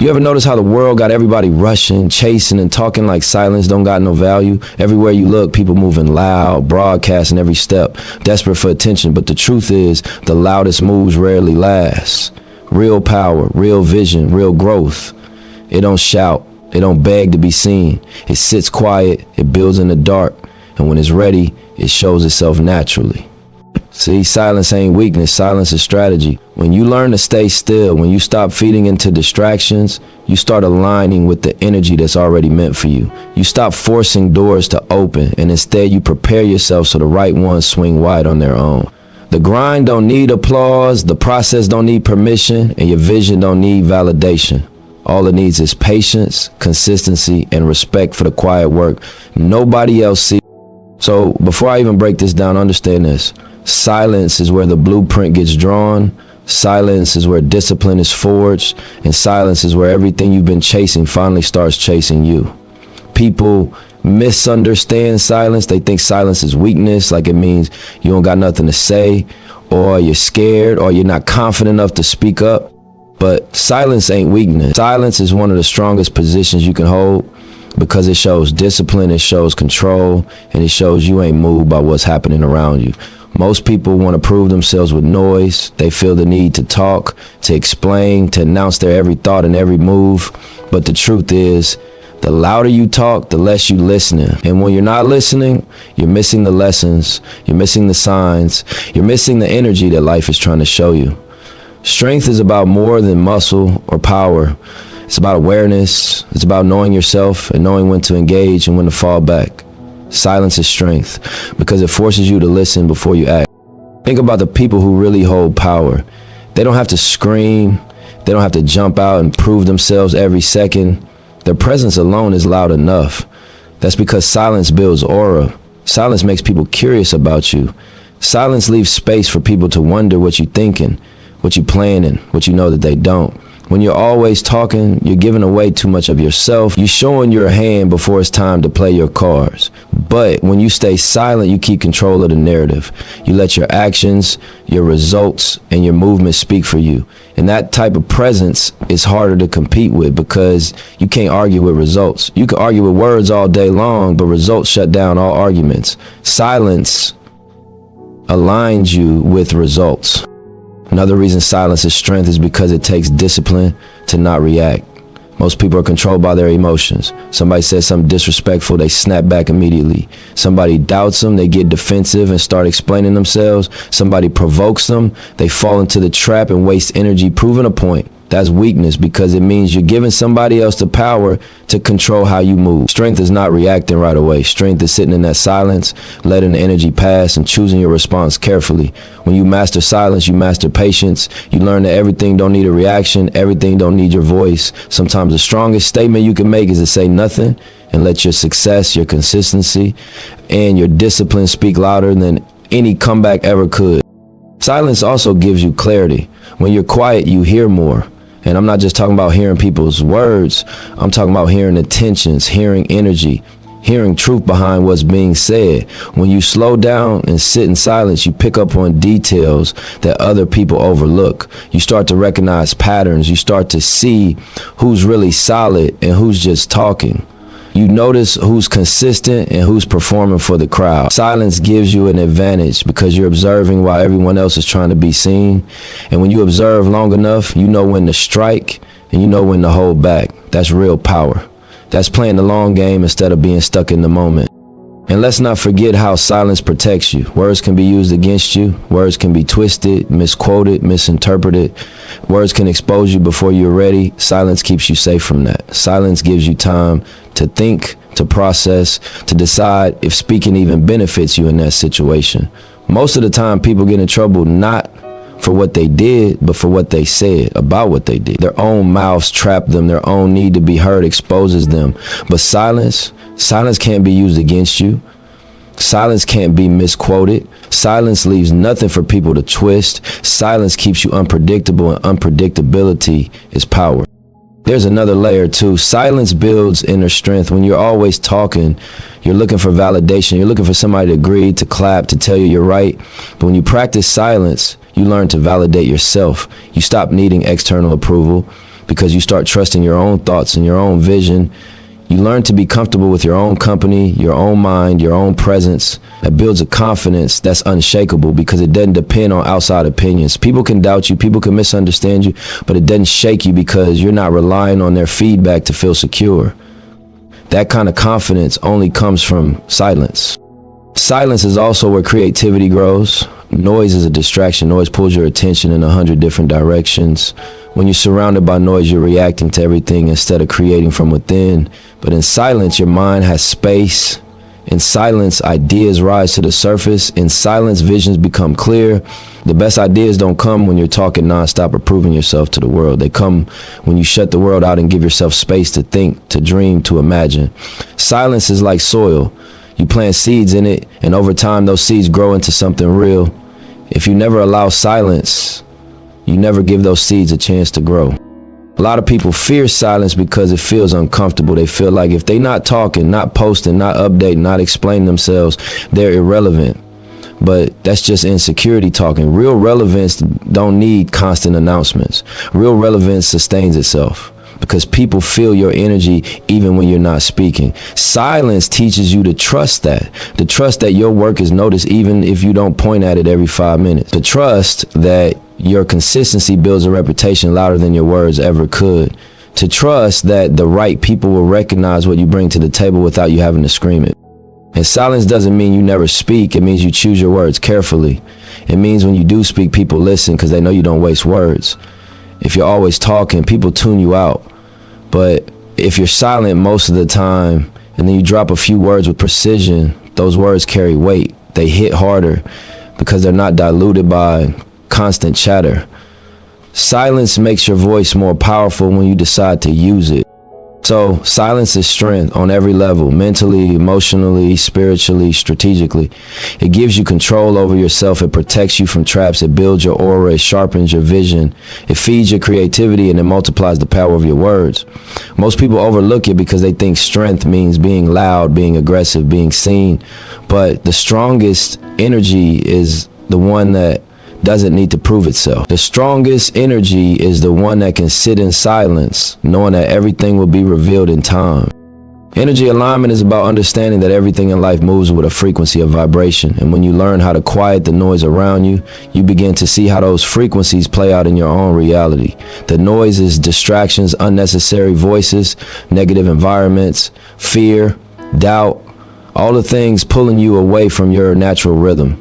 You ever notice how the world got everybody rushing, chasing, and talking like silence don't got no value? Everywhere you look, people moving loud, broadcasting every step, desperate for attention. But the truth is, the loudest moves rarely last. Real power, real vision, real growth. It don't shout. It don't beg to be seen. It sits quiet. It builds in the dark. And when it's ready, it shows itself naturally. See, silence ain't weakness. Silence is strategy. When you learn to stay still, when you stop feeding into distractions, you start aligning with the energy that's already meant for you. You stop forcing doors to open, and instead you prepare yourself so the right ones swing wide on their own. The grind don't need applause, the process don't need permission, and your vision don't need validation. All it needs is patience, consistency, and respect for the quiet work nobody else sees. So before I even break this down, understand this. Silence is where the blueprint gets drawn. Silence is where discipline is forged. And silence is where everything you've been chasing finally starts chasing you. People misunderstand silence. They think silence is weakness, like it means you don't got nothing to say, or you're scared, or you're not confident enough to speak up. But silence ain't weakness. Silence is one of the strongest positions you can hold because it shows discipline, it shows control, and it shows you ain't moved by what's happening around you. Most people want to prove themselves with noise. They feel the need to talk, to explain, to announce their every thought and every move. But the truth is, the louder you talk, the less you listening. And when you're not listening, you're missing the lessons, you're missing the signs, you're missing the energy that life is trying to show you. Strength is about more than muscle or power. It's about awareness. It's about knowing yourself and knowing when to engage and when to fall back. Silence is strength because it forces you to listen before you act. Think about the people who really hold power. They don't have to scream. They don't have to jump out and prove themselves every second. Their presence alone is loud enough. That's because silence builds aura. Silence makes people curious about you. Silence leaves space for people to wonder what you're thinking, what you're planning, what you know that they don't. When you're always talking, you're giving away too much of yourself. You're showing your hand before it's time to play your cards. But when you stay silent, you keep control of the narrative. You let your actions, your results, and your movements speak for you. And that type of presence is harder to compete with because you can't argue with results. You can argue with words all day long, but results shut down all arguments. Silence aligns you with results. Another reason silence is strength is because it takes discipline to not react. Most people are controlled by their emotions. Somebody says something disrespectful, they snap back immediately. Somebody doubts them, they get defensive and start explaining themselves. Somebody provokes them, they fall into the trap and waste energy proving a point. That's weakness because it means you're giving somebody else the power to control how you move. Strength is not reacting right away. Strength is sitting in that silence, letting the energy pass and choosing your response carefully. When you master silence, you master patience. You learn that everything don't need a reaction. Everything don't need your voice. Sometimes the strongest statement you can make is to say nothing and let your success, your consistency, and your discipline speak louder than any comeback ever could. Silence also gives you clarity. When you're quiet, you hear more. And I'm not just talking about hearing people's words. I'm talking about hearing intentions, hearing energy, hearing truth behind what's being said. When you slow down and sit in silence, you pick up on details that other people overlook. You start to recognize patterns. You start to see who's really solid and who's just talking. You notice who's consistent and who's performing for the crowd. Silence gives you an advantage because you're observing while everyone else is trying to be seen. And when you observe long enough, you know when to strike and you know when to hold back. That's real power. That's playing the long game instead of being stuck in the moment. And let's not forget how silence protects you. Words can be used against you. Words can be twisted, misquoted, misinterpreted. Words can expose you before you're ready. Silence keeps you safe from that. Silence gives you time to think, to process, to decide if speaking even benefits you in that situation. Most of the time, people get in trouble not for what they did, but for what they said about what they did. Their own mouths trap them. Their own need to be heard exposes them. But silence can't be used against you. Silence can't be misquoted. Silence leaves nothing for people to twist. Silence keeps you unpredictable, and unpredictability is power. There's another layer too. Silence builds inner strength. When you're always talking, you're looking for validation. You're looking for somebody to agree, to clap, to tell you you're right. But when you practice silence, you learn to validate yourself. You stop needing external approval. because you start trusting your own thoughts and your own vision. You learn to be comfortable with your own company, your own mind, your own presence. That builds a confidence that's unshakable because it doesn't depend on outside opinions. People can doubt you, people can misunderstand you, but it doesn't shake you because you're not relying on their feedback to feel secure. That kind of confidence only comes from silence. Silence is also where creativity grows. Noise is a distraction. Noise pulls your attention in 100 different directions. When you're surrounded by noise, you're reacting to everything instead of creating from within. But in silence, your mind has space. In silence, ideas rise to the surface. In silence, visions become clear. The best ideas don't come when you're talking nonstop or proving yourself to the world. They come when you shut the world out and give yourself space to think, to dream, to imagine. Silence is like soil. You plant seeds in it, and over time, those seeds grow into something real. If you never allow silence, you never give those seeds a chance to grow. A lot of people fear silence because it feels uncomfortable. They feel like if they're not talking, not posting, not updating, not explaining themselves, they're irrelevant. But that's just insecurity talking. Real relevance don't need constant announcements. Real relevance sustains itself because people feel your energy even when you're not speaking. Silence teaches you to trust that your work is noticed even if you don't point at it every 5 minutes. To trust that your consistency builds a reputation louder than your words ever could. To trust that the right people will recognize what you bring to the table without you having to scream it. And silence doesn't mean you never speak. It means you choose your words carefully. It means when you do speak, people listen because they know you don't waste words. If you're always talking, people tune you out. But if you're silent most of the time and then you drop a few words with precision, those words carry weight. They hit harder because they're not diluted by constant chatter. Silence makes your voice more powerful when you decide to use it. So silence is strength on every level, mentally, emotionally, spiritually, strategically. It gives you control over yourself. It protects you from traps. It builds your aura. It sharpens your vision. It feeds your creativity and it multiplies the power of your words. Most people overlook it because they think strength means being loud, being aggressive, being seen. But the strongest energy is the one that doesn't need to prove itself. The strongest energy is the one that can sit in silence, knowing that everything will be revealed in time. Energy alignment is about understanding that everything in life moves with a frequency of vibration. And when you learn how to quiet the noise around you, you begin to see how those frequencies play out in your own reality. The noise is distractions, unnecessary voices, negative environments, fear, doubt, all the things pulling you away from your natural rhythm.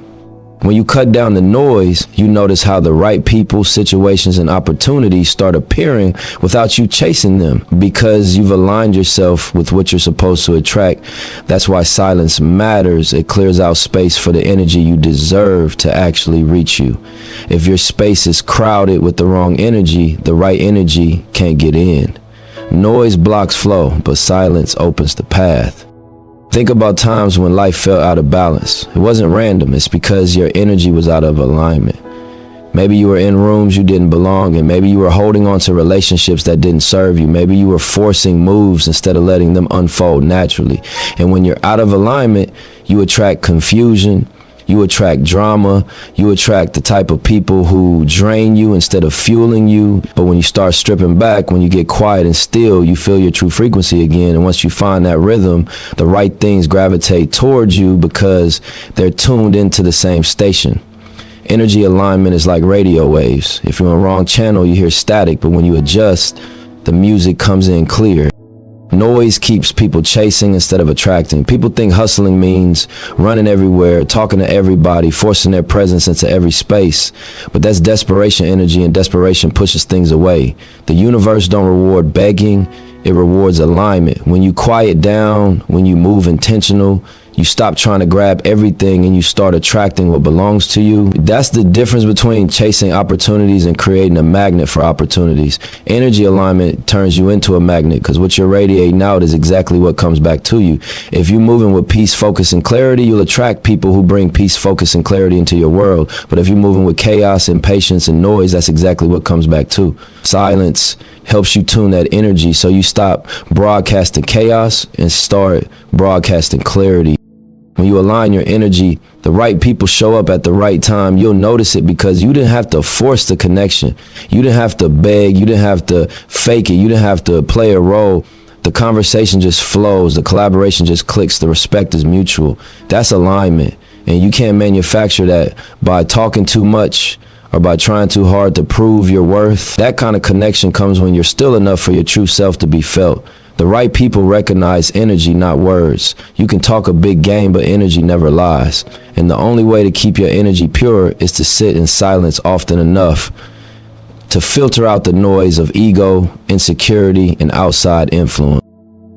When you cut down the noise, you notice how the right people, situations, and opportunities start appearing without you chasing them because you've aligned yourself with what you're supposed to attract. That's why silence matters. It clears out space for the energy you deserve to actually reach you. If your space is crowded with the wrong energy, the right energy can't get in. Noise blocks flow, but silence opens the path. Think about times when life felt out of balance. It wasn't random. It's because your energy was out of alignment. Maybe you were in rooms you didn't belong in. Maybe you were holding on to relationships that didn't serve you. Maybe you were forcing moves instead of letting them unfold naturally. And when you're out of alignment, you attract confusion. You attract drama. You attract the type of people who drain you instead of fueling you. But when you start stripping back, when you get quiet and still, you feel your true frequency again. And once you find that rhythm, the right things gravitate towards you because they're tuned into the same station. Energy alignment is like radio waves. If you're on the wrong channel, you hear static, but when you adjust, the music comes in clear. Noise keeps people chasing instead of attracting. People think hustling means running everywhere, talking to everybody, forcing their presence into every space. But that's desperation energy, and desperation pushes things away. The universe don't reward begging, it rewards alignment. When you quiet down, when you move intentional, you stop trying to grab everything and you start attracting what belongs to you. That's the difference between chasing opportunities and creating a magnet for opportunities. Energy alignment turns you into a magnet because what you're radiating out is exactly what comes back to you. If you're moving with peace, focus, and clarity, you'll attract people who bring peace, focus, and clarity into your world. But if you're moving with chaos, impatience, and noise, that's exactly what comes back too. Silence helps you tune that energy so you stop broadcasting chaos and start broadcasting clarity. When you align your energy, the right people show up at the right time. You'll notice it because you didn't have to force the connection. You didn't have to beg. You didn't have to fake it. You didn't have to play a role. The conversation just flows. The collaboration just clicks. The respect is mutual. That's alignment. And you can't manufacture that by talking too much or by trying too hard to prove your worth. That kind of connection comes when you're still enough for your true self to be felt. The right people recognize energy, not words. You can talk a big game, but energy never lies. And the only way to keep your energy pure is to sit in silence often enough to filter out the noise of ego, insecurity, and outside influence.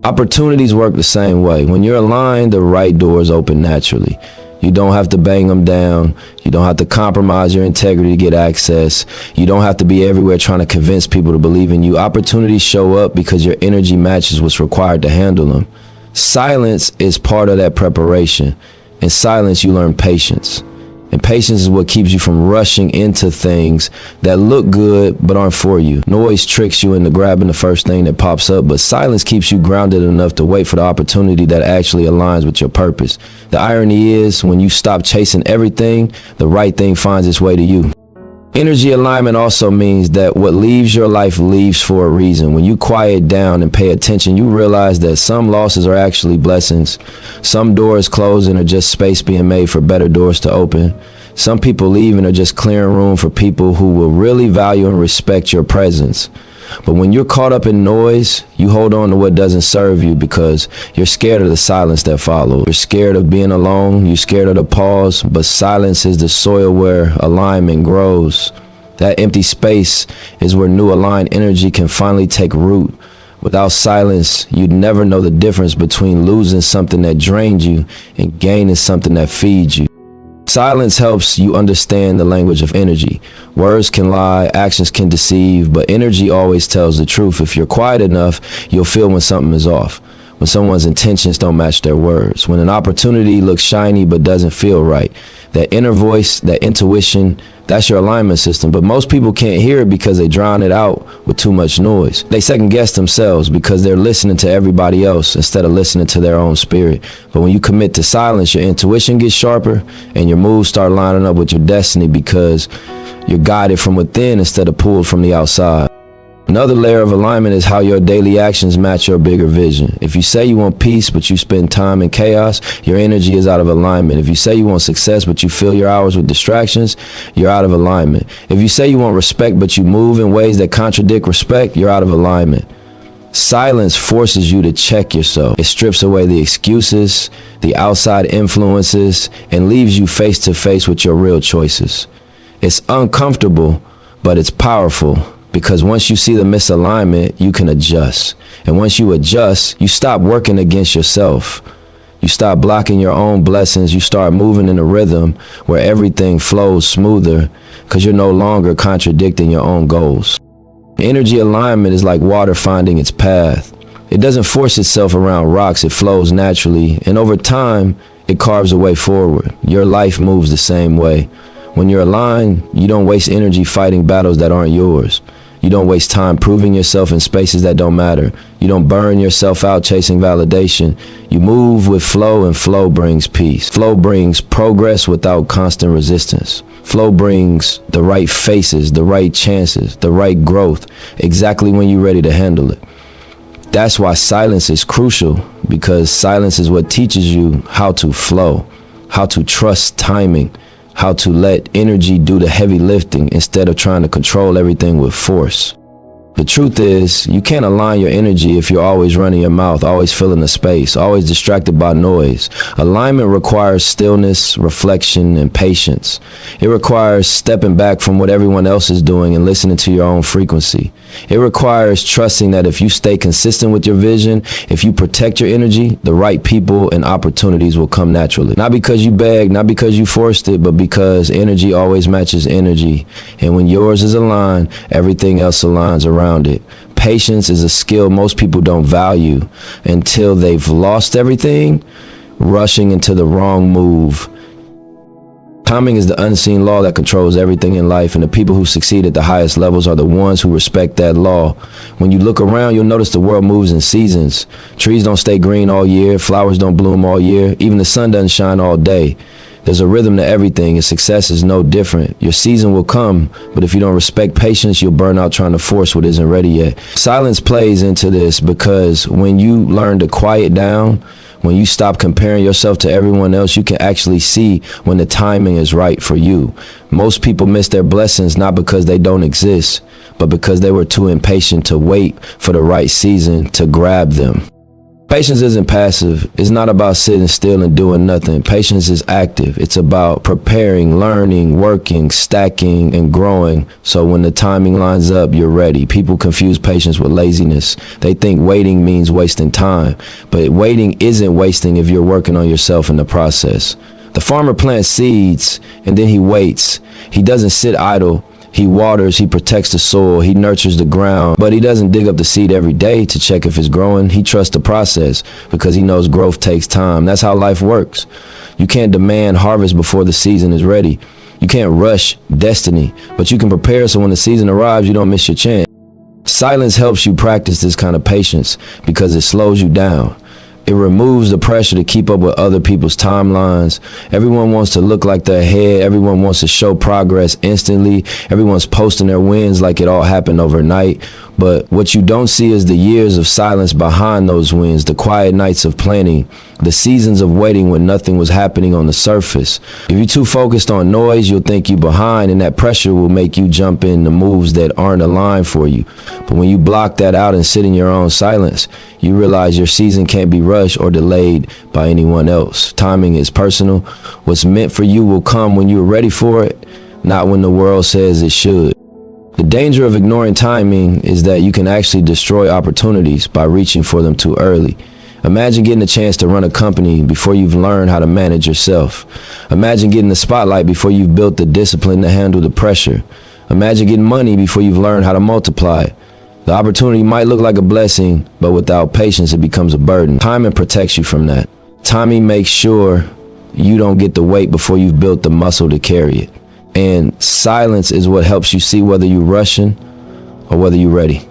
Opportunities work the same way. When you're aligned, the right doors open naturally. You don't have to bang them down. You don't have to compromise your integrity to get access. You don't have to be everywhere trying to convince people to believe in you. Opportunities show up because your energy matches what's required to handle them. Silence is part of that preparation. In silence, you learn patience. And patience is what keeps you from rushing into things that look good but aren't for you. Noise tricks you into grabbing the first thing that pops up, but silence keeps you grounded enough to wait for the opportunity that actually aligns with your purpose. The irony is, when you stop chasing everything, the right thing finds its way to you. Energy alignment also means that what leaves your life leaves for a reason. When you quiet down and pay attention, you realize that some losses are actually blessings. Some doors closing are just space being made for better doors to open. Some people leaving are just clearing room for people who will really value and respect your presence. But when you're caught up in noise, you hold on to what doesn't serve you because you're scared of the silence that follows. You're scared of being alone. You're scared of the pause. But silence is the soil where alignment grows. That empty space is where new aligned energy can finally take root. Without silence, you'd never know the difference between losing something that drained you and gaining something that feeds you. Silence helps you understand the language of energy. Words can lie, actions can deceive, but energy always tells the truth. If you're quiet enough, you'll feel when something is off. When someone's intentions don't match their words. When an opportunity looks shiny but doesn't feel right. That inner voice, that intuition, that's your alignment system. But most people can't hear it because they drown it out with too much noise. They second guess themselves because they're listening to everybody else instead of listening to their own spirit. But when you commit to silence, your intuition gets sharper and your moves start lining up with your destiny because you're guided from within instead of pulled from the outside. Another layer of alignment is how your daily actions match your bigger vision. If you say you want peace, but you spend time in chaos, your energy is out of alignment. If you say you want success, but you fill your hours with distractions, you're out of alignment. If you say you want respect, but you move in ways that contradict respect, you're out of alignment. Silence forces you to check yourself. It strips away the excuses, the outside influences, and leaves you face to face with your real choices. It's uncomfortable, but it's powerful. Because once you see the misalignment, you can adjust. And once you adjust, you stop working against yourself. You stop blocking your own blessings. You start moving in a rhythm where everything flows smoother because you're no longer contradicting your own goals. Energy alignment is like water finding its path. It doesn't force itself around rocks. It flows naturally. And over time, it carves a way forward. Your life moves the same way. When you're aligned, you don't waste energy fighting battles that aren't yours. You don't waste time proving yourself in spaces that don't matter. You don't burn yourself out chasing validation. You move with flow, and flow brings peace. Flow brings progress without constant resistance. Flow brings the right faces, the right chances, the right growth, exactly when you're ready to handle it. That's why silence is crucial, because silence is what teaches you how to flow, how to trust timing, how to let energy do the heavy lifting instead of trying to control everything with force. The truth is, you can't align your energy if you're always running your mouth, always filling the space, always distracted by noise. Alignment requires stillness, reflection, and patience. It requires stepping back from what everyone else is doing and listening to your own frequency. It requires trusting that if you stay consistent with your vision, if you protect your energy, the right people and opportunities will come naturally. Not because you begged, not because you forced it, but because energy always matches energy. And when yours is aligned, everything else aligns around it. Patience is a skill most people don't value until they've lost everything, rushing into the wrong move. Timing is the unseen law that controls everything in life, and the people who succeed at the highest levels are the ones who respect that law. When you look around, you'll notice the world moves in seasons. Trees don't stay green all year, flowers don't bloom all year, even the sun doesn't shine all day. There's a rhythm to everything, and success is no different. Your season will come, but if you don't respect patience, you'll burn out trying to force what isn't ready yet. Silence plays into this because when you learn to quiet down, when you stop comparing yourself to everyone else, you can actually see when the timing is right for you. Most people miss their blessings not because they don't exist, but because they were too impatient to wait for the right season to grab them. Patience isn't passive. It's not about sitting still and doing nothing. Patience is active. It's about preparing, learning, working, stacking, and growing. So when the timing lines up, you're ready. People confuse patience with laziness. They think waiting means wasting time, but waiting isn't wasting if you're working on yourself in the process. The farmer plants seeds and then he waits. He doesn't sit idle. He waters, he protects the soil, he nurtures the ground, but he doesn't dig up the seed every day to check if it's growing. He trusts the process because he knows growth takes time. That's how life works. You can't demand harvest before the season is ready. You can't rush destiny, but you can prepare so when the season arrives, you don't miss your chance. Silence helps you practice this kind of patience because it slows you down. It removes the pressure to keep up with other people's timelines. Everyone wants to look like they're ahead. Everyone wants to show progress instantly. Everyone's posting their wins like it all happened overnight. But what you don't see is the years of silence behind those wins, the quiet nights of planning, the seasons of waiting when nothing was happening on the surface. If you're too focused on noise, you'll think you're behind, and that pressure will make you jump in the moves that aren't aligned for you. But when you block that out and sit in your own silence, you realize your season can't be rushed or delayed by anyone else. Timing is personal. What's meant for you will come when you're ready for it, not when the world says it should. The danger of ignoring timing is that you can actually destroy opportunities by reaching for them too early. Imagine getting a chance to run a company before you've learned how to manage yourself. Imagine getting the spotlight before you've built the discipline to handle the pressure. Imagine getting money before you've learned how to multiply it. The opportunity might look like a blessing, but without patience, it becomes a burden. Timing protects you from that. Timing makes sure you don't get the weight before you've built the muscle to carry it. And silence is what helps you see whether you're rushing or whether you're ready.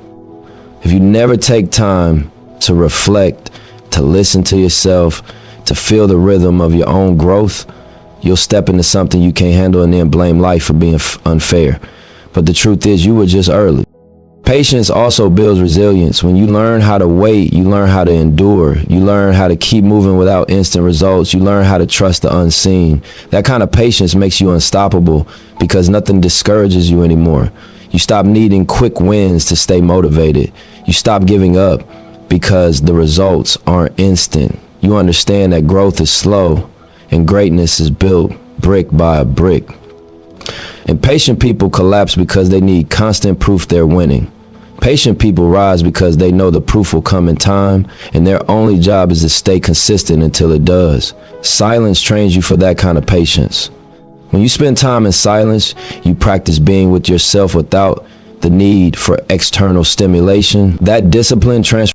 If you never take time to reflect, to listen to yourself, to feel the rhythm of your own growth, you'll step into something you can't handle and then blame life for being unfair. But the truth is, you were just early. Patience also builds resilience. When you learn how to wait, you learn how to endure. You learn how to keep moving without instant results. You learn how to trust the unseen. That kind of patience makes you unstoppable because nothing discourages you anymore. You stop needing quick wins to stay motivated. You stop giving up because the results aren't instant. You understand that growth is slow and greatness is built brick by brick. Impatient people collapse because they need constant proof they're winning. Patient people rise because they know the proof will come in time, and their only job is to stay consistent until it does. Silence trains you for that kind of patience. When you spend time in silence, you practice being with yourself without the need for external stimulation. That discipline transforms